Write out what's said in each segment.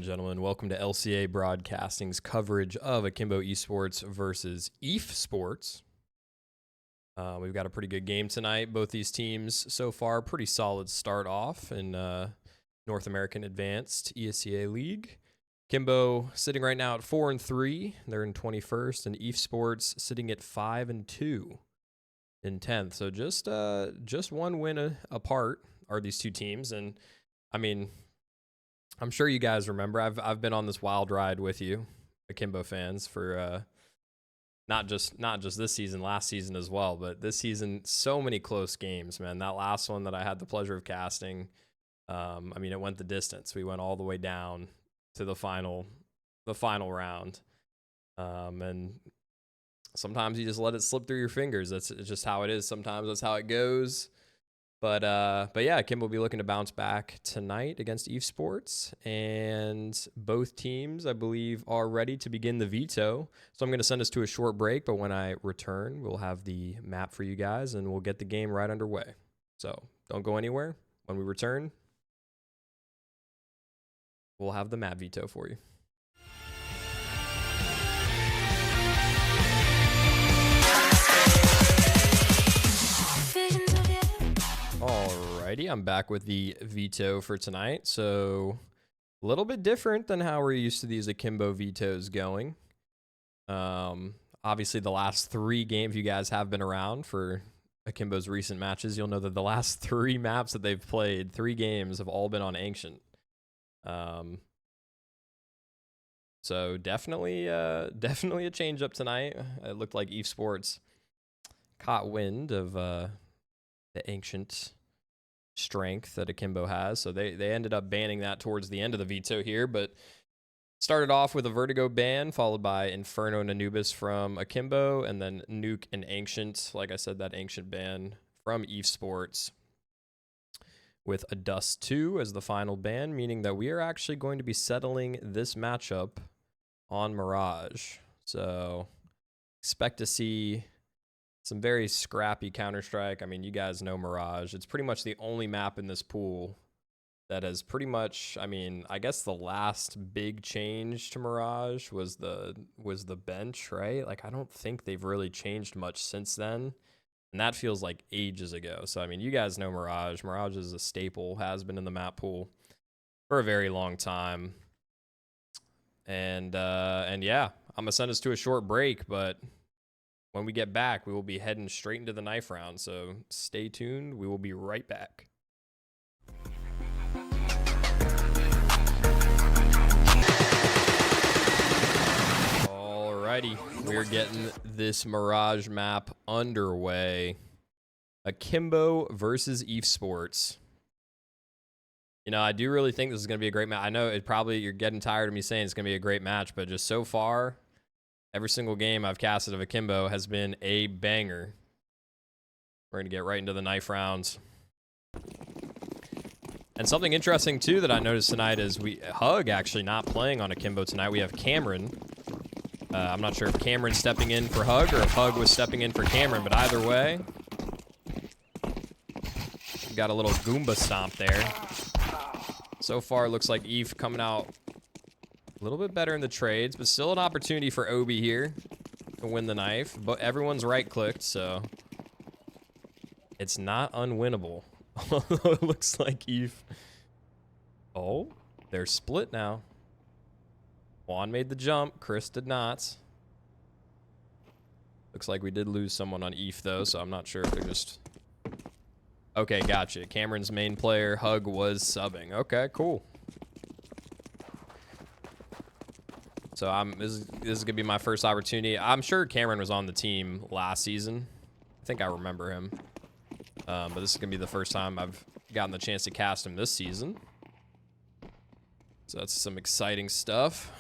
gentlemen, welcome to LCA Broadcasting's coverage of Akimbo esports versus eefsports. We've got a pretty good game tonight. Both these teams so far, pretty solid start off in North American Advanced ESEA League. Akimbo sitting right now at 4-3. They're in 21st, and eefsports sitting at 5-2 in 10th. So just one win apart are these two teams, and I mean, I'm sure you guys remember. I've been on this wild ride with you, Akimbo fans, for not just this season, last season as well, but this season, so many close games, man. That last one that I had the pleasure of casting, I mean, it went the distance. We went all the way down to the final round, and sometimes you just let it slip through your fingers. It's just how it is. Sometimes that's how it goes. But yeah, Akimbo will be looking to bounce back tonight against eefsports, and both teams, I believe, are ready to begin the veto. So I'm going to send us to a short break, but when I return, we'll have the map for you guys, and we'll get the game right underway. So don't go anywhere. When we return, we'll have the map veto for you. Alrighty, I'm back with the veto for tonight. So a little bit different than how we're used to these Akimbo vetoes going. Obviously, the last three games, you guys have been around for Akimbo's recent matches, you'll know that the last three maps that they've played, 3 games, have all been on Ancient. So definitely a change up tonight. It looked like eefsports caught wind of the Ancient strength that Akimbo has, so they ended up banning that towards the end of the veto here, but started off with a Vertigo ban, followed by Inferno and Anubis from Akimbo, and then Nuke and Ancient. Like I said, that Ancient ban from eefsports, with a Dust 2 as the final ban, meaning that we are actually going to be settling this matchup on Mirage. So expect to see some very scrappy Counter-Strike. I mean, you guys know Mirage. It's pretty much the only map in this pool that has pretty much, I mean, I guess the last big change to Mirage was the bench, right? Like, I don't think they've really changed much since then. And that feels like ages ago. So, I mean, you guys know Mirage. Mirage is a staple, has been in the map pool for a very long time. And yeah, I'm going to send us to a short break, but when we get back, we will be heading straight into the knife round, so stay tuned. We will be right back. Alrighty, we're getting this Mirage map underway. Akimbo versus eefsports. You know, I do really think this is going to be a great match. I know you're getting tired of me saying it's going to be a great match, but just so far, every single game I've casted of Akimbo has been a banger. We're going to get right into the knife rounds. And something interesting, too, that I noticed tonight is Hug actually not playing on Akimbo tonight. We have Cameron. I'm not sure if Cameron's stepping in for Hug or if Hug was stepping in for Cameron, but either way, we got a little Goomba stomp there. So far, it looks like Eve coming out a little bit better in the trades, but still an opportunity for Obi here to win the knife. But everyone's right-clicked, so it's not unwinnable. Although it looks like Eve... Oh, they're split now. Juan made the jump. Chris did not. Looks like we did lose someone on Eve, though, so I'm not sure if they're just... Okay, gotcha. Cameron's main player, Hug, was subbing. Okay, cool. So this is gonna be my first opportunity. I'm sure Cameron was on the team last season. I think I remember him. But this is gonna be the first time I've gotten the chance to cast him this season. So that's some exciting stuff.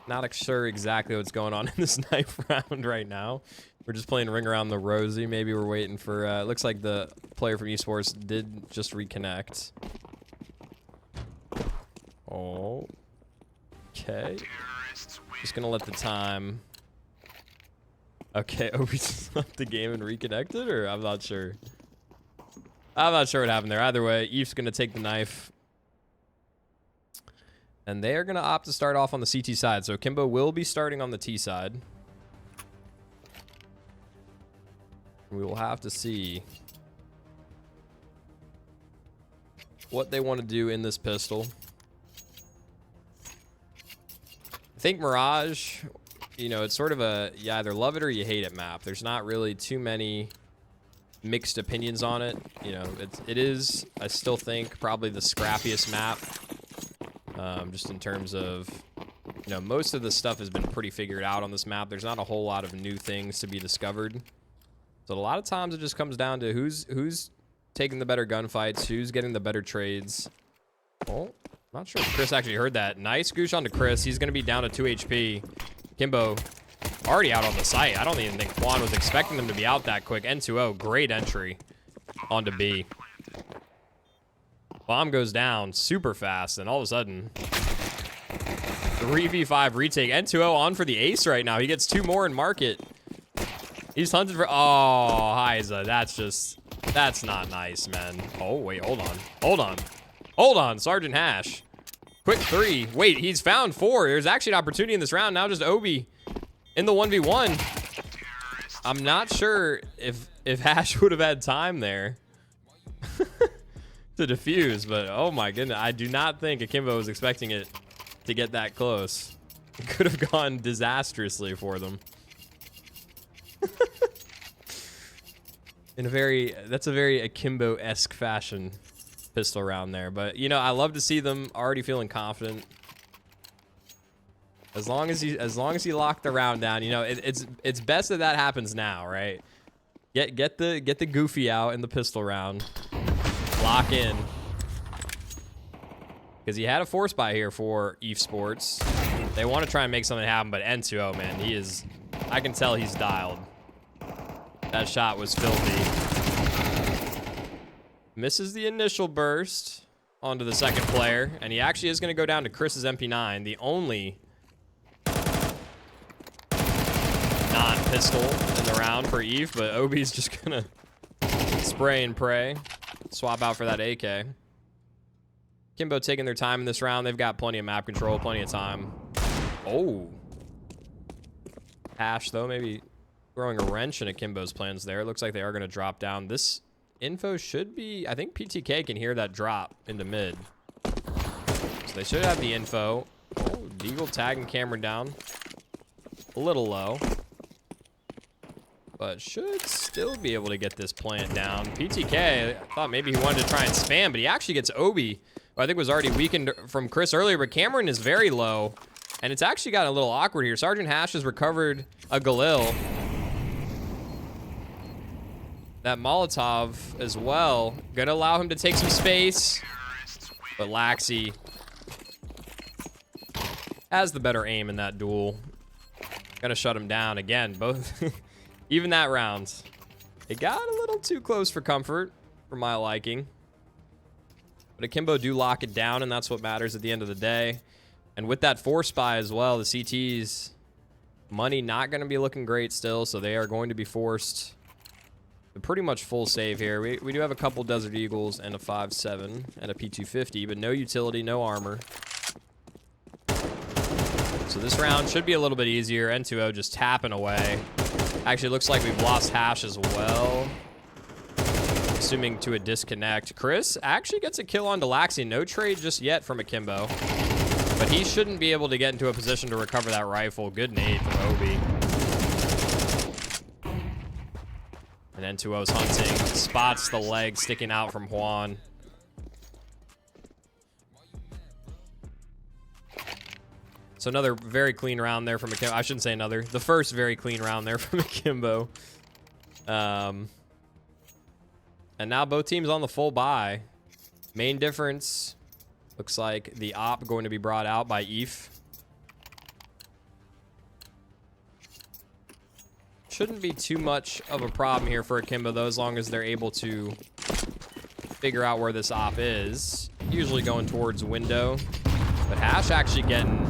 Not sure exactly what's going on in this knife round right now. We're just playing Ring Around the Rosie. Maybe we're waiting for, it looks like the player from esports did just reconnect. Oh, okay. Just gonna let the time. Okay, Obi just left the game and reconnected, or I'm not sure. I'm not sure what happened there. Either way, Eve's gonna take the knife And they are going to opt to start off on the CT side. So Akimbo will be starting on the T side. We will have to see what they want to do in this pistol. I think Mirage, you know, it's sort of a, you either love it or you hate it map. There's not really too many mixed opinions on it. You know, it is, I still think, probably the scrappiest map. Just in terms of, you know, most of the stuff has been pretty figured out on this map. There's not a whole lot of new things to be discovered. So a lot of times it just comes down to who's taking the better gunfights, who's getting the better trades. Oh, not sure if Chris actually heard that. Nice goosh onto Chris. He's going to be down to 2 HP. Kimbo already out on the site. I don't even think Juan was expecting them to be out that quick. N2O, great entry onto B. Bomb goes down super fast, and all of a sudden, 3v5 retake. N2O on for the ace right now. He gets 2 more in market. He's hunted for, oh, Heiza, that's not nice, man. Oh, wait, hold on, Sergeant Hash. Quick 3, wait, he's found 4. There's actually an opportunity in this round. Now just Obi in the 1v1. I'm not sure if Hash would have had time there to defuse, but oh my goodness, I do not think Akimbo was expecting it to get that close. It could have gone disastrously for them. That's a very Akimbo-esque fashion pistol round there. But you know, I love to see them already feeling confident. As long as you lock the round down, you know, it's best that happens now, right? Get the goofy out in the pistol round. Lock in. Because he had a force buy here for eefsports. They want to try and make something happen, but N2O, man, he is, I can tell he's dialed. That shot was filthy. Misses the initial burst onto the second player, and he actually is going to go down to Chris's MP9, the only non-pistol in the round for Eve, but Obi's just going to spray and pray. Swap out for that AK. Akimbo taking their time in this round. They've got plenty of map control, plenty of time. Oh. Hash, though, maybe throwing a wrench in Akimbo's plans there. It looks like they are going to drop down. This info should be, I think PTK can hear that drop into mid. So they should have the info. Oh, Deagle tagging Cameron down. A little low. But should still be able to get this plant down. PTK, I thought maybe he wanted to try and spam, but he actually gets Obi, who I think was already weakened from Chris earlier, but Cameron is very low. And it's actually gotten a little awkward here. Sergeant Hash has recovered a Galil. That Molotov as well. Gonna allow him to take some space. But Laxi has the better aim in that duel. Gonna shut him down again. Both, even that round. It got a little too close for comfort, for my liking. But Akimbo do lock it down, and that's what matters at the end of the day. And with that force buy as well, the CT's money not going to be looking great still, so they are going to be forced to pretty much full save here. We do have a couple Desert Eagles and a 5.7 and a P250, but no utility, no armor. So this round should be a little bit easier. N2O just tapping away. Actually, looks like we've lost Hash as well. Assuming to a disconnect. Chris actually gets a kill on Delaxi. No trade just yet from Akimbo. But he shouldn't be able to get into a position to recover that rifle. Good nade from Obi. And N2O's hunting. Spots the leg sticking out from Juan. So another very clean round there from Akimbo. I shouldn't say another. The first very clean round there from Akimbo. And now both teams on the full buy. Main difference, looks like the op going to be brought out by Eve. Shouldn't be too much of a problem here for Akimbo, though, as long as they're able to figure out where this op is. Usually going towards window. But Hash actually getting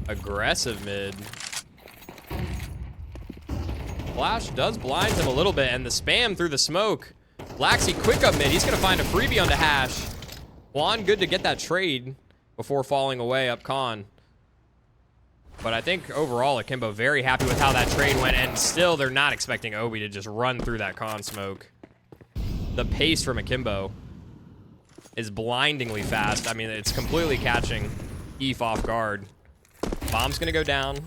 aggressive mid. Flash does blind him a little bit, and the spam through the smoke. Laxi quick up mid. He's going to find a freebie onto Hash. Juan good to get that trade before falling away up con. But I think overall, Akimbo very happy with how that trade went, and still they're not expecting Obi to just run through that con smoke. The pace from Akimbo is blindingly fast. I mean, it's completely catching Eve off guard. Bomb's gonna go down.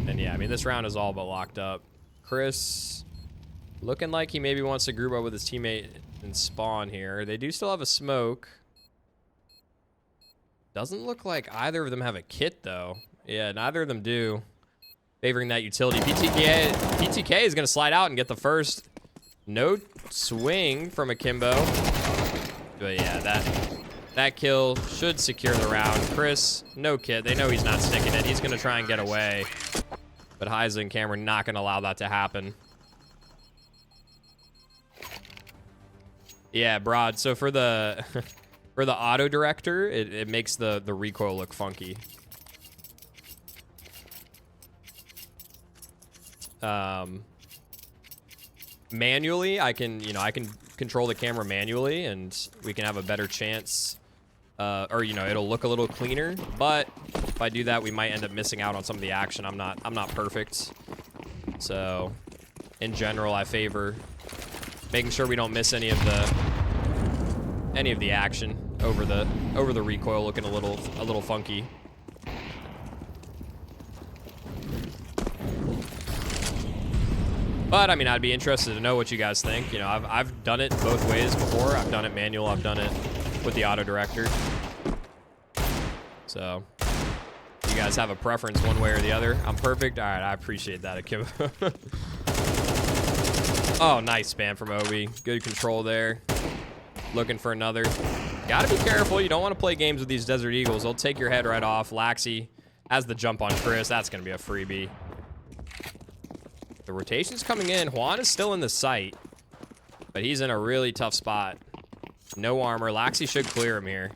And yeah, I mean, this round is all but locked up. Chris looking like he maybe wants to group up with his teammate and spawn here. They do still have a smoke. Doesn't look like either of them have a kit, though. Yeah, neither of them do. Favoring that utility. PTK is going to slide out and get the first. No swing from Akimbo. But yeah, that kill should secure the round. Chris, no kit. They know he's not sticking it. He's going to try and get away. But Heisa and Cameron not going to allow that to happen. Yeah, Broad. So for the for the auto director, it makes the recoil look funky. Manually, I can control the camera manually, and we can have a better chance. Or it'll look a little cleaner. But if I do that, we might end up missing out on some of the action. I'm not perfect. So, in general, I favor making sure we don't miss any of the action over the recoil looking a little funky. But I mean, I'd be interested to know what you guys think. You know, I've done it both ways before. I've done it manual. I've done it with the auto director. So, you guys have a preference one way or the other? I'm perfect. All right, I appreciate that, Akimbo. Oh, nice spam from Obi. Good control there. Looking for another. Gotta be careful. You don't want to play games with these Desert Eagles. They'll take your head right off. Laxi has the jump on Chris. That's going to be a freebie. The rotation's coming in. Juan is still in the site, but he's in a really tough spot. No armor. Laxi should clear him here.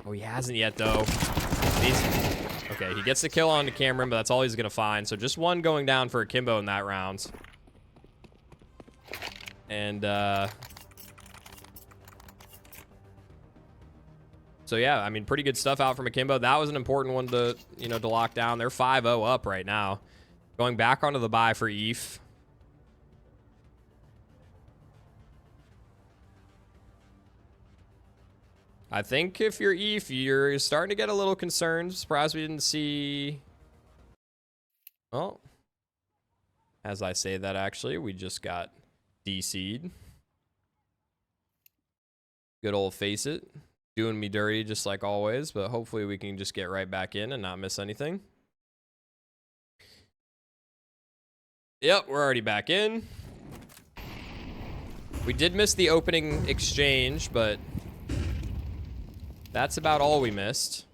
Oh, he hasn't yet, though. Okay, he gets the kill onto Cameron, but that's all he's going to find. So just one going down for Akimbo in that round. And, so yeah, I mean, pretty good stuff out from Akimbo. That was an important one to, to lock down. They're 5-0 up right now. Going back onto the bye for Eve. I think if you're Eve, you're starting to get a little concerned. Surprised we didn't see... Well, as I say that, actually, we just got DC'd. Good old face it. Doing me dirty just like always, but hopefully we can just get right back in and not miss anything. Yep, we're already back in. We did miss the opening exchange, but that's about all we missed.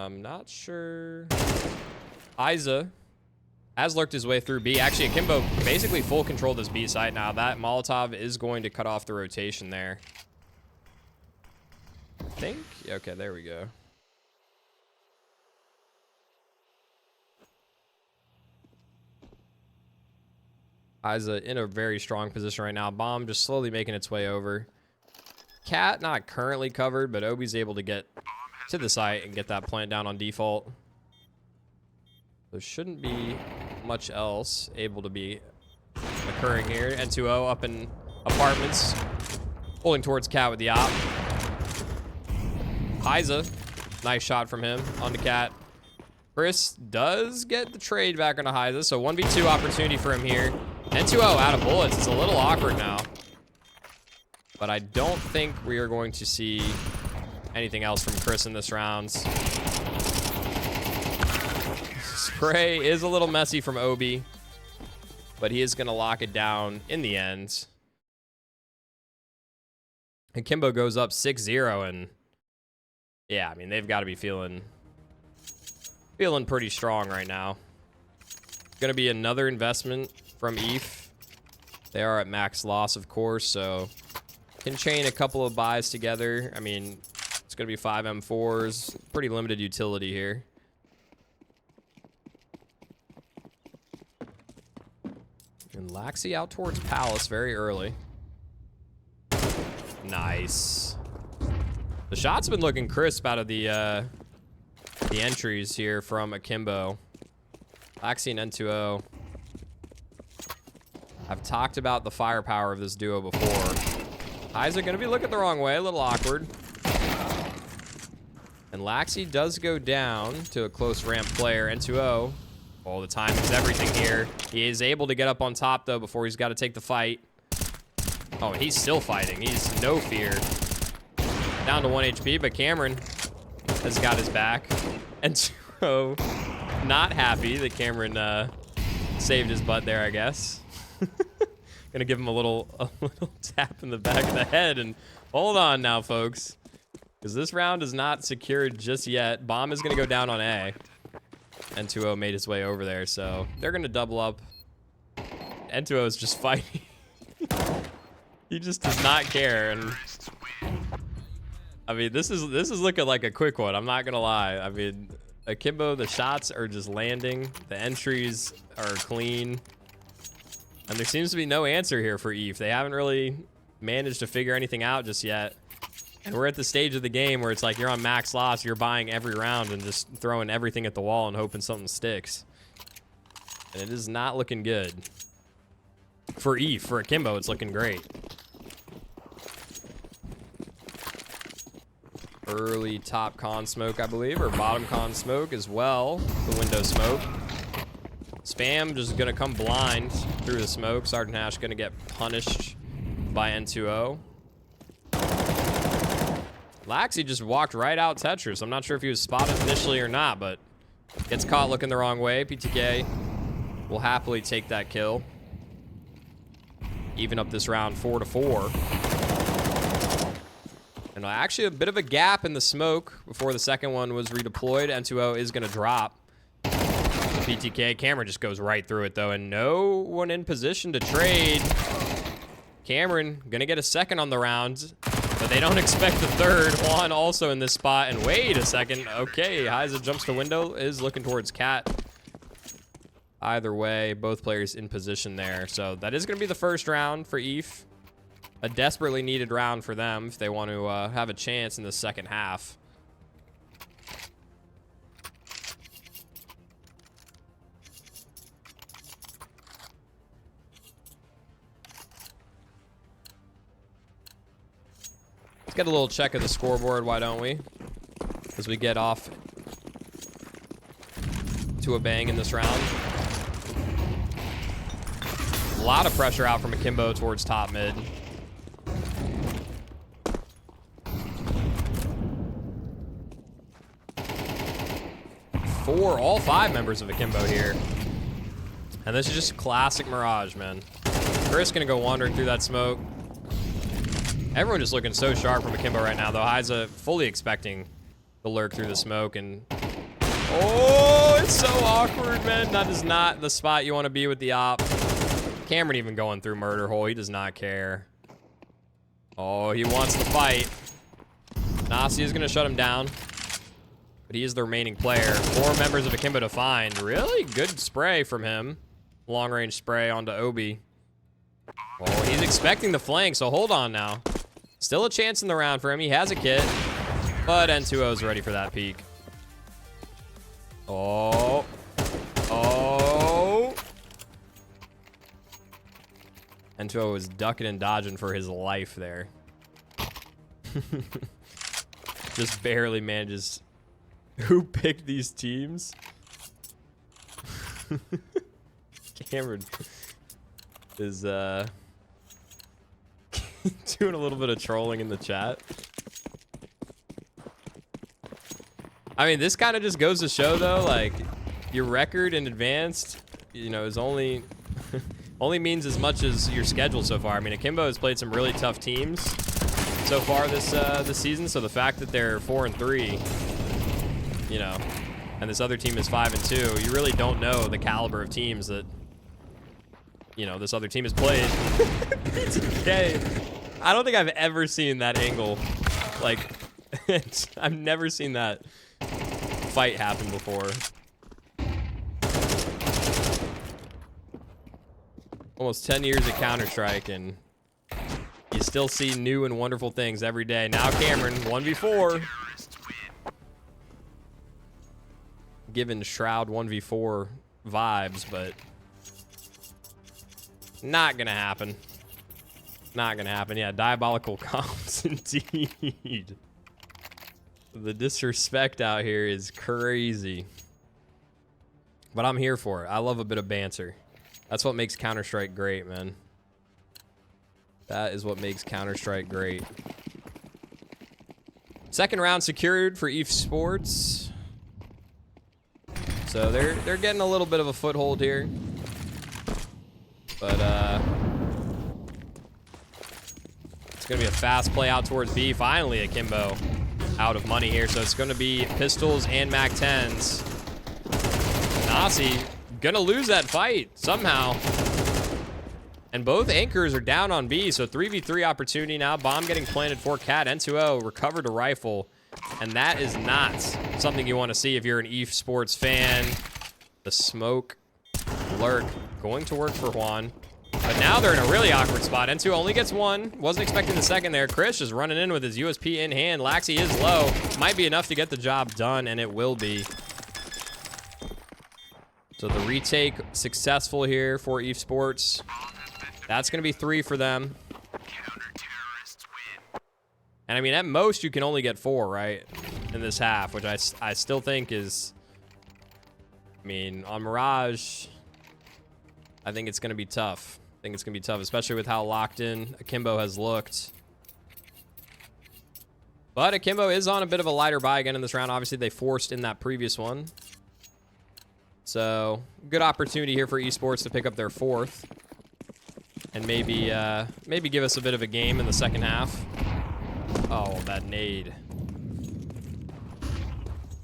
Not sure. Isa has lurked his way through B. Actually, Akimbo basically full control this B site now. That Molotov is going to cut off the rotation there. I think. Okay, there we go. Isa in a very strong position right now. Bomb just slowly making its way over. Cat not currently covered, but Obi's able to get to the site and get that plant down on default. There shouldn't be much else able to be occurring here. N2O up in apartments. Pulling towards Cat with the op. Isa. Nice shot from him on the Cat. Chris does get the trade back on Isa, so 1v2 opportunity for him here. N2O out of bullets. It's a little awkward now. But I don't think we are going to see anything else from Chris in this round. Spray is a little messy from Obi, but he is going to lock it down in the end. Akimbo goes up 6-0, and yeah, I mean, they've got to be feeling pretty strong right now. Going to be another investment from Eve. They are at max loss, of course, so Can chain a couple of buys together. I mean, it's going to be 5 M4s. Pretty limited utility here. And Laxi out towards Palace very early. Nice. The shots have been looking crisp out of the entries here from Akimbo. Laxi and N2O. I've talked about the firepower of this duo before. Eyes are going to be looking the wrong way, a little awkward. And Laxi does go down to a close ramp player. N2O, oh, the timing's everything here. He is able to get up on top, though, before he's got to take the fight. Oh, and he's still fighting. He's no fear. Down to 1 HP, but Cameron has got his back. N2O, not happy that Cameron saved his butt there, I guess. Gonna give him a little tap in the back of the head, and hold on now, folks, because this round is not secured just yet. Bomb is gonna go down on A. N2O made his way over there, so they're gonna double up. N2O is just fighting. He just does not care, and I mean, this is looking like a quick one. I'm not gonna lie. I mean, Akimbo, the shots are just landing. The entries are clean. And there seems to be no answer here for Eve. They haven't really managed to figure anything out just yet. And we're at the stage of the game where it's like you're on max loss, you're buying every round and just throwing everything at the wall and hoping something sticks. And it is not looking good. For Eve, for Akimbo, it's looking great. Early top con smoke, I believe, or bottom con smoke as well. The window smoke. Spam just gonna come blind through the smoke. Sergeant Hash gonna get punished by N2O. Laxi just walked right out Tetris. I'm not sure if he was spotted initially or not, but gets caught looking the wrong way. PTK will happily take that kill. Even up this round 4-4. And actually a bit of a gap in the smoke before the second one was redeployed. N2O is gonna drop. PTK, Cameron just goes right through it though, and no one in position to trade. Cameron gonna get a second on the round, but they don't expect the third. Juan also in this spot, and wait a second. Okay, Heiza jumps to window, is looking towards Cat. Either way, both players in position there. So that is gonna be the first round for ETH. A desperately needed round for them if they want to have a chance in the second half. Get a little check of the scoreboard, why don't we? As we get off to a bang in this round. A lot of pressure out from Akimbo towards top mid. All 5 members of Akimbo here. And this is just classic Mirage, man. Chris gonna go wandering through that smoke. Everyone just looking so sharp from Akimbo right now, though. Heiza fully expecting the lurk through the smoke, and oh, it's so awkward, man. That is not the spot you want to be with the op. Cameron even going through murder hole. He does not care. Oh, he wants to fight. Nasi is going to shut him down, but he is the remaining player. 4 members of Akimbo to find. Really good spray from him. Long range spray onto Obi. Oh, he's expecting the flank, so hold on now. Still a chance in the round for him. He has a kit, but N2O is ready for that peak. Oh. Oh. N2O is ducking and dodging for his life there. Just barely manages. Who picked these teams? Cameron is doing a little bit of trolling in the chat. I mean, this kind of just goes to show, though, like, your record in advanced, you know, is only only means as much as your schedule so far. I mean, Akimbo has played some really tough teams so far this season, so the fact that they're 4-3, you know, and this other team is 5-2, you really don't know the caliber of teams that, you know, this other team has played. PTK I don't think I've ever seen that angle. Like, I've never seen that fight happen before. Almost 10 years of Counter-Strike, and you still see new and wonderful things every day. Now Cameron, 1v4. Giving Shroud 1v4 vibes, but not gonna happen. Not gonna happen. Yeah, diabolical comps indeed. The disrespect out here is crazy. But I'm here for it. I love a bit of banter. That's what makes Counter-Strike great, man. That is what makes Counter-Strike great. Second round secured for eefsports. So they're getting a little bit of a foothold here. But it's gonna be a fast play out towards B. Finally, Akimbo out of money here. So it's gonna be pistols and MAC-10s. Nasi gonna lose that fight somehow. And both anchors are down on B, so 3v3 opportunity now. Bomb getting planted for Cat. N2O recovered a rifle. And that is not something you want to see if you're an eefsports fan. The smoke lurk going to work for Juan. But now they're in a really awkward spot. N2 only gets one. Wasn't expecting the second there. Chris is running in with his USP in hand. Laxi is low. Might be enough to get the job done, and it will be. So the retake successful here for eefsports. That's going to be 3 for them. And I mean, at most, you can only get 4, right? In this half, which I still think is... I mean, on Mirage, I think it's going to be tough. I think it's going to be tough, especially with how locked in Akimbo has looked. But Akimbo is on a bit of a lighter buy again in this round. Obviously, they forced in that previous one. So, good opportunity here for esports to pick up their 4th. And maybe give us a bit of a game in the second half. Oh, that nade.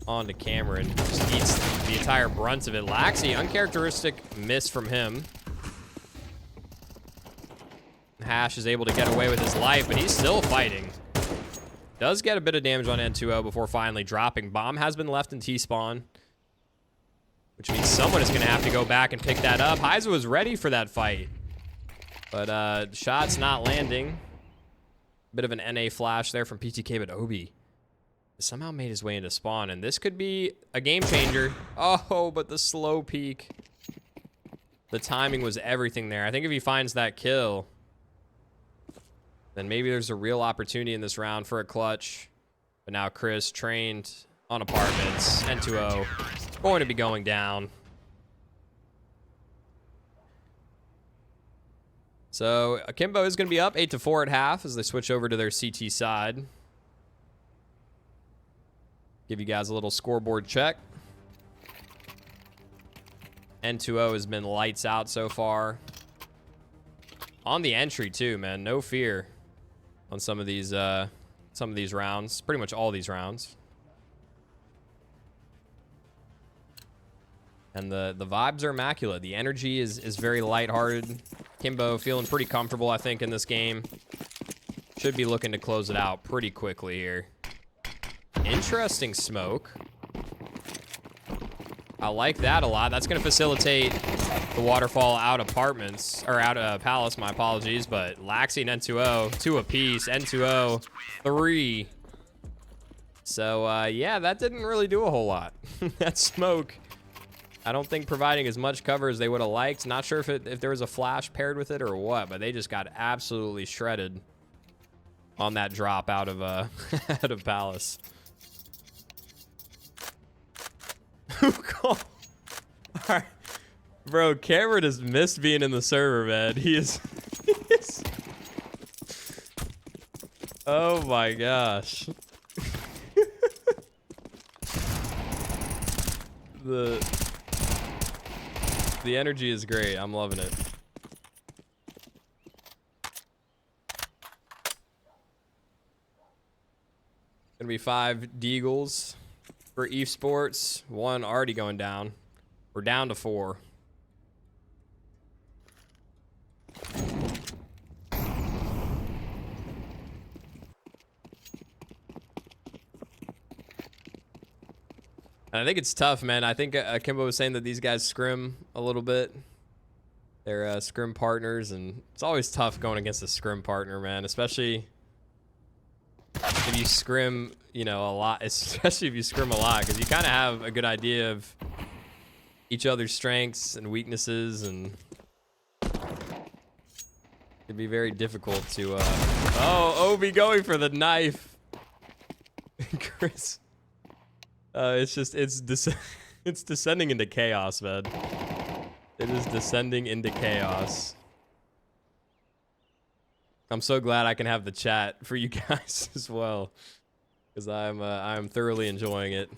On to Cameron. Just eats the entire brunt of it. Laxi, uncharacteristic miss from him. Hash is able to get away with his life, but he's still fighting. Does get a bit of damage on N2O before finally dropping. Bomb has been left in T-spawn, which means someone is going to have to go back and pick that up. Heiza was ready for that fight, but shot's not landing. Bit of an NA flash there from PTK, but Obi somehow made his way into spawn, and this could be a game changer. Oh, but the slow peek. The timing was everything there. I think if he finds that kill, then maybe there's a real opportunity in this round for a clutch. But now Chris, trained on apartments, N2O, going to be going down. So Akimbo is going to be up 8-4 at half as they switch over to their CT side. Give you guys a little scoreboard check. N2O has been lights out so far. On the entry too, man. No fear on some of these rounds. Pretty much all these rounds. And the vibes are immaculate. The energy is very lighthearted. Akimbo feeling pretty comfortable, I think, in this game. Should be looking to close it out pretty quickly here. Interesting smoke. I like that a lot. That's going to facilitate the waterfall out apartments, or out of palace, my apologies. But Laxi and N2O, 2 apiece. N2O, 3. So, yeah, that didn't really do a whole lot. That smoke, I don't think providing as much cover as they would have liked. Not sure if there was a flash paired with it or what, but they just got absolutely shredded on that drop out of out of palace. All right. Bro, Cameron has missed being in the server, man. He is... Oh my gosh. The energy is great. I'm loving it. Gonna be 5 deagles for eefsports. 1 already going down. We're down to 4. And I think it's tough, man. I think Akimbo was saying that these guys scrim a little bit. They're scrim partners, and it's always tough going against a scrim partner, man. Especially if you scrim, you know, a lot. Especially if you scrim a lot, because you kind of have a good idea of each other's strengths and weaknesses, and it'd be very difficult to. Oh, Obi going for the knife, Chris. It's descending into chaos, man. It is descending into chaos. I'm so glad I can have the chat for you guys as well, because I'm thoroughly enjoying it.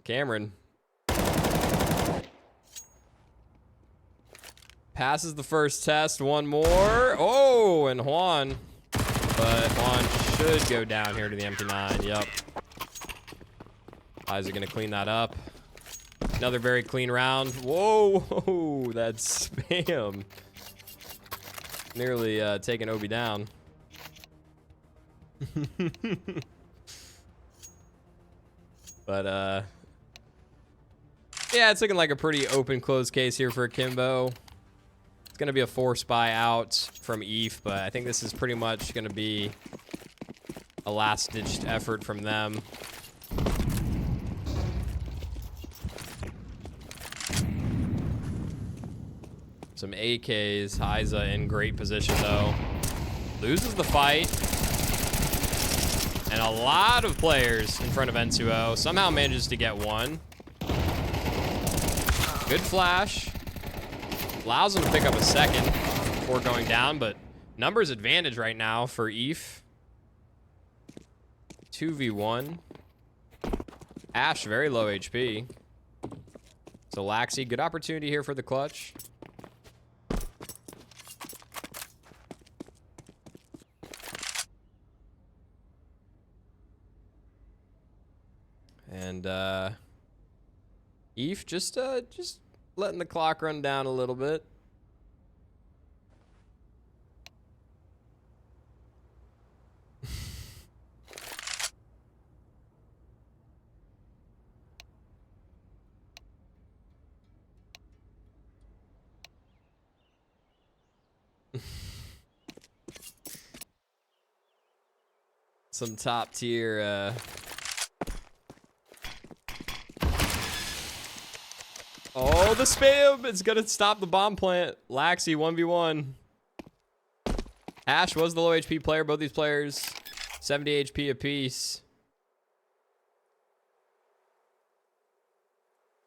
Cameron passes the first test. One more. Oh, and Juan. But Juan should go down here to the empty 9. Yep. Eyes are going to clean that up. Another very clean round. Whoa, that's spam. Nearly taking Obi down. But, yeah, it's looking like a pretty open closed case here for Akimbo. It's going to be a force buy out from ETH, but I think this is pretty much going to be a last-ditched effort from them. Some AKs. Heiza in great position, though. Loses the fight. And a lot of players in front of N2O. Somehow manages to get one. Good flash. Allows him to pick up a second before going down, but numbers advantage right now for ETH. 2v1. Ash, very low HP. So Laxi, good opportunity here for the clutch. And ETH just letting the clock run down a little bit. Some top tier oh, the spam! It's gonna stop the bomb plant. Laxi, 1v1. Ash was the low HP player. Both these players, 70 HP apiece.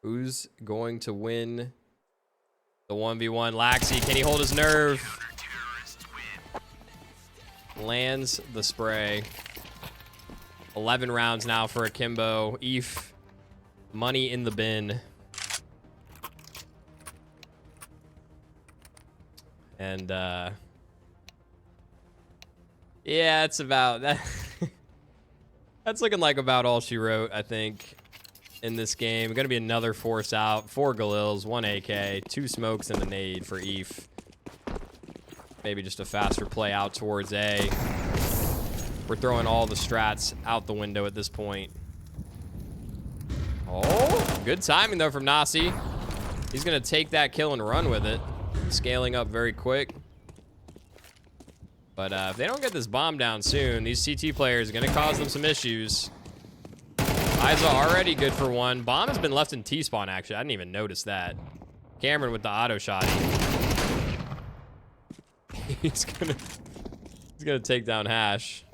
Who's going to win the 1v1? Laxi, can he hold his nerve? Lands the spray. 11 rounds now for Akimbo. ETH, money in the bin. And, yeah, it's about that. That's looking like about all she wrote, I think, in this game. Going to be another force out. 4 Galils, 1 AK, 2 smokes, and a nade for ETH. Maybe just a faster play out towards A. We're throwing all the strats out the window at this point. Oh, good timing, though, from Nasi. He's going to take that kill and run with it. Scaling up very quick. But if they don't get this bomb down soon, these CT players are going to cause them some issues. Heiza already good for 1. Bomb has been left in T-spawn, actually. I didn't even notice that. Cameron with the auto shot. He's gonna take down Hash.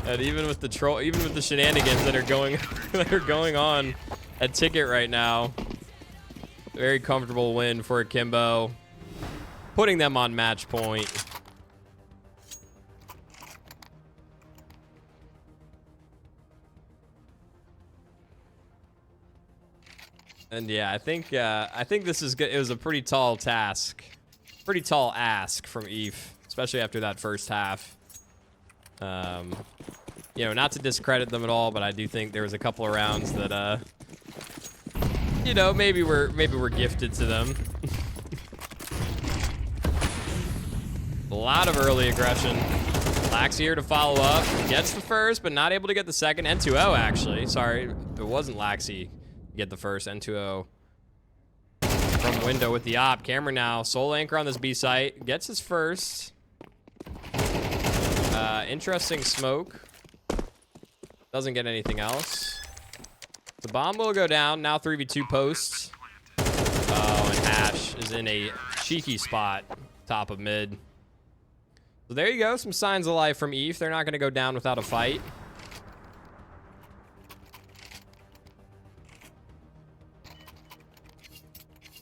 And even with the shenanigans that are going on at Ticket right now, very comfortable win for Akimbo, putting them on match point. And yeah, I think this is good. It was a pretty tall task, pretty tall ask from ETH, especially after that first half. you know, not to discredit them at all, but I do think there was a couple of rounds that, you know, maybe we're gifted to them. A lot of early aggression. Laxi here to follow up. Gets the first, but not able to get the second. N2O, actually. Sorry, it wasn't Laxi get the first. N2O from window with the op. Cameron now. Soul Anchor on this B site. Gets his first. Interesting smoke. Doesn't get anything else. The bomb will go down. Now 3v2 posts. Oh, and Hash is in a cheeky spot. Top of mid. So there you go, some signs of life from Eve. They're not going to go down without a fight.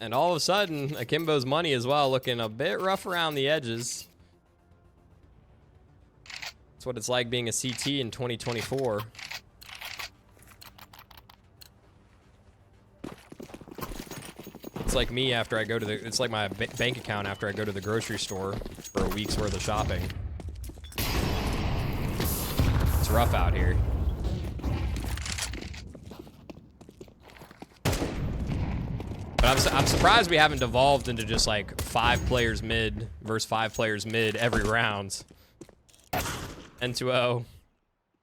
And all of a sudden, Akimbo's money as well, looking a bit rough around the edges. That's what it's like being a CT in 2024. It's like me after I go to the, it's like my bank account after I go to the grocery store for a week's worth of shopping. It's rough out here. But I'm surprised we haven't devolved into just like 5 players mid versus 5 players mid every round. N2O,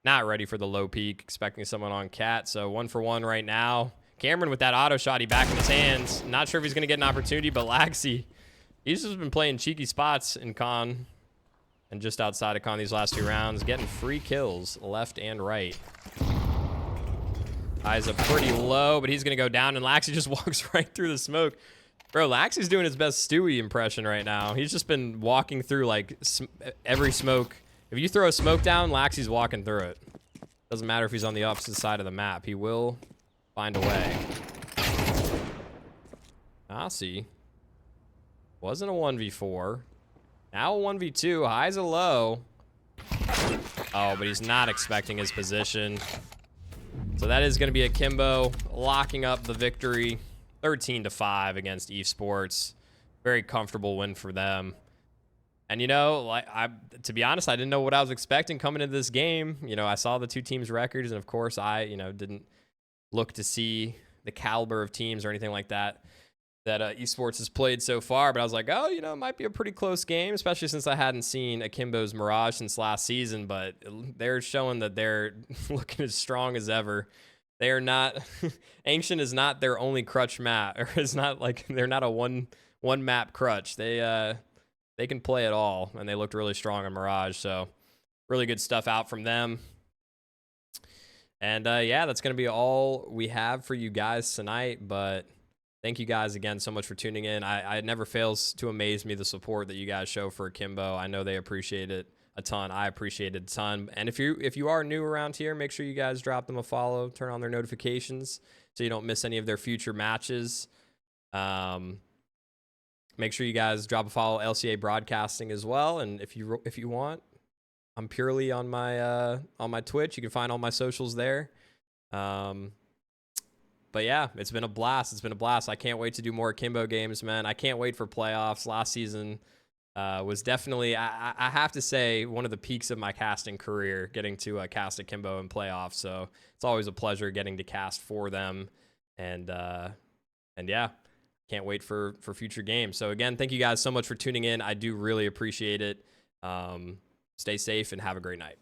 not ready for the low peak, expecting someone on cat, so 1 for 1 right now. Cameron with that auto shot, he back in his hands. Not sure if he's going to get an opportunity, but Laxi, he's just been playing cheeky spots in Con and just outside of Con these last 2 rounds, getting free kills left and right. Eyes up pretty low, but he's going to go down, and Laxi just walks right through the smoke. Bro, Laxi's doing his best Stewie impression right now. He's just been walking through like every smoke. If you throw a smoke down, Laxi's walking through it. Doesn't matter if he's on the opposite side of the map. He will find a way. I see. Wasn't a 1v4. Now a 1v2. Highs a low. Oh, but he's not expecting his position. So that is going to be Akimbo locking up the victory. 13-5 against eefsports. Very comfortable win for them. And, you know, like to be honest, I didn't know what I was expecting coming into this game. You know, I saw the 2 teams' records, and of course I, you know, didn't look to see the caliber of teams or anything like that esports has played so far. But I was like, oh, you know, it might be a pretty close game, especially since I hadn't seen Akimbo's Mirage since last season. But they're showing that they're looking as strong as ever. They are not, Ancient is not their only crutch map, or it's not like they're not a one map crutch. They can play it all, and they looked really strong on Mirage. So really good stuff out from them. And yeah, that's going to be all we have for you guys tonight. But thank you guys again so much for tuning in. It never fails to amaze me the support that you guys show for Akimbo. I know they appreciate it a ton. I appreciate it a ton. And if you are new around here, make sure you guys drop them a follow, turn on their notifications so you don't miss any of their future matches. Make sure you guys drop a follow LCA Broadcasting as well. And if you want, I'm purely on my Twitch. You can find all my socials there. But yeah, it's been a blast. It's been a blast. I can't wait to do more Akimbo games, man. I can't wait for playoffs. Last season was definitely, I have to say, one of the peaks of my casting career, getting to cast Akimbo in playoffs. So it's always a pleasure getting to cast for them. And yeah, can't wait for future games. So again, thank you guys so much for tuning in. I do really appreciate it. Stay safe and have a great night.